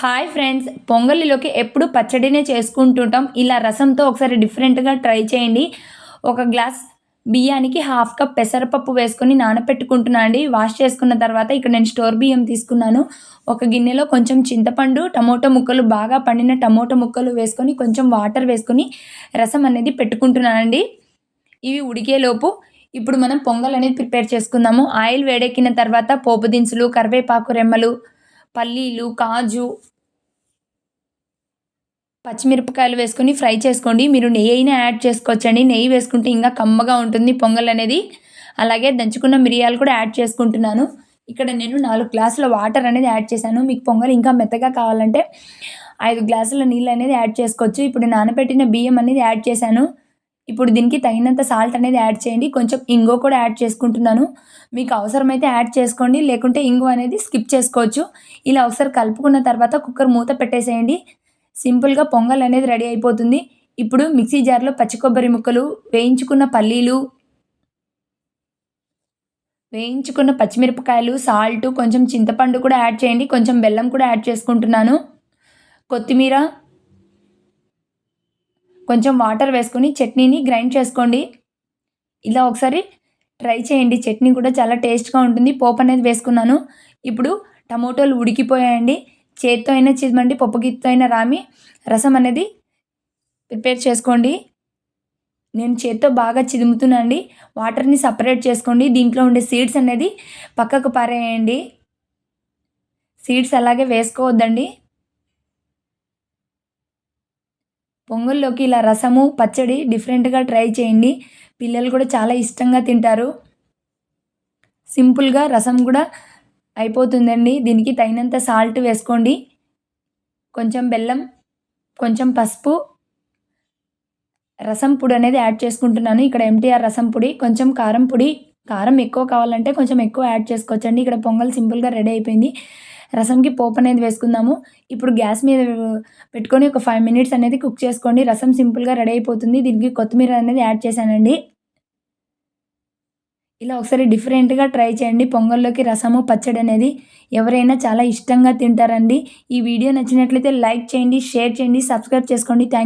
Hi friends, పొంగలిలోకి ఎప్పుడు పచ్చడినే చేసుకుంటుంటాం. ఇలా రసంతో ఒకసారి డిఫరెంట్గా ట్రై చేయండి. ఒక గ్లాస్ బియ్యానికి హాఫ్ కప్ పెసరపప్పు వేసుకొని నానపెట్టుకుంటున్నా అండి. వాష్ చేసుకున్న తర్వాత ఇక్కడ నేను స్టోర్ బియ్యం తీసుకున్నాను. ఒక గిన్నెలో కొంచెం చింతపండు, టమోటో ముక్కలు, బాగా పండిన టమోటో ముక్కలు వేసుకొని కొంచెం వాటర్ వేసుకొని రసం అనేది పెట్టుకుంటున్నానండి. ఇవి ఉడికేలోపు ఇప్పుడు మనం పొంగల్ అనేది ప్రిపేర్ చేసుకుందాము. ఆయిల్ వేడెక్కిన తర్వాత పోపు దినుసులు, కరివేపాకు రెమ్మలు, పల్లీలు, కాజు, పచ్చిమిరపకాయలు వేసుకొని ఫ్రై చేసుకోండి. మీరు నెయ్యి అయినా యాడ్ చేసుకోవచ్చండి. నెయ్యి వేసుకుంటే ఇంకా కమ్మగా ఉంటుంది పొంగల్ అనేది. అలాగే దంచుకున్న మిరియాలు కూడా యాడ్ చేసుకుంటున్నాను. ఇక్కడ నేను 4 గ్లాసుల వాటర్ అనేది యాడ్ చేశాను. మీకు పొంగల్ ఇంకా మెత్తగా కావాలంటే 5 గ్లాసుల నీళ్ళు అనేది యాడ్ చేసుకోవచ్చు. ఇప్పుడు నానబెట్టిన బియ్యం అనేది యాడ్ చేశాను. ఇప్పుడు దీనికి తగినంత సాల్ట్ అనేది యాడ్ చేయండి. కొంచెం ఇంగువ కూడా యాడ్ చేసుకుంటున్నాను. మీకు అవసరమైతే యాడ్ చేసుకోండి, లేకుంటే ఇంగువ అనేది స్కిప్ చేసుకోవచ్చు. ఇలా ఒకసారి కలుపుకున్న తర్వాత కుక్కర్ మూత పెట్టేసేయండి. సింపుల్గా పొంగల్ అనేది రెడీ అయిపోతుంది. ఇప్పుడు మిక్సీ జార్లో పచ్చి కొబ్బరి ముక్కలు, వేయించుకున్న పల్లీలు, వేయించుకున్న పచ్చిమిరపకాయలు, సాల్ట్, కొంచెం చింతపండు కూడా యాడ్ చేయండి. కొంచెం బెల్లం కూడా యాడ్ చేసుకుంటున్నాను. కొత్తిమీర, కొంచెం వాటర్ వేసుకొని చట్నీని గ్రైండ్ చేసుకోండి. ఇలా ఒకసారి ట్రై చేయండి. చట్నీ కూడా చాలా టేస్ట్గా ఉంటుంది. పోపు అనేది వేసుకున్నాను. ఇప్పుడు టమోటాలు ఉడికిపోయాయండి. చేత్తో అయినా చిదమండి, పప్పు గిత్తో అయినా రామి రసం అనేది ప్రిపేర్ చేసుకోండి. నేను చేత్తో బాగా చిదుముతున్నా అండి. వాటర్ని సపరేట్ చేసుకోండి. దీంట్లో ఉండే సీడ్స్ అనేది పక్కకు పారేయండి. సీడ్స్ అలాగే వేసుకోవద్దండి. పొంగల్లోకి ఇలా రసము, పచ్చడి డిఫరెంట్గా ట్రై చేయండి. పిల్లలు కూడా చాలా ఇష్టంగా తింటారు. సింపుల్గా రసం కూడా అయిపోతుందండి. దీనికి తగినంత సాల్ట్ వేసుకోండి. కొంచెం బెల్లం, కొంచెం పసుపు, రసం పొడి అనేది యాడ్ చేసుకుంటున్నాను. ఇక్కడ ఎంటీఆర్ రసం పొడి, కొంచెం కారం పొడి. కారం ఎక్కువ కావాలంటే కొంచెం ఎక్కువ యాడ్ చేసుకోవచ్చండి. ఇక్కడ పొంగల్ సింపుల్గా రెడీ అయిపోయింది. రసంకి పోపు అనేది వేసుకుందాము. ఇప్పుడు గ్యాస్ మీద పెట్టుకొని ఒక 5 మినిట్స్ అనేది కుక్ చేసుకోండి. రసం సింపుల్గా రెడీ అయిపోతుంది. దీనికి కొత్తిమీర అనేది యాడ్ చేశానండి. ఇలా ఒకసారి డిఫరెంట్గా ట్రై చేయండి. పొంగల్లోకి రసము, పచ్చడి అనేది ఎవరైనా చాలా ఇష్టంగా తింటారండి. ఈ వీడియో నచ్చినట్లయితే లైక్ చేయండి, షేర్ చేయండి, సబ్స్క్రైబ్ చేసుకోండి. Thank you.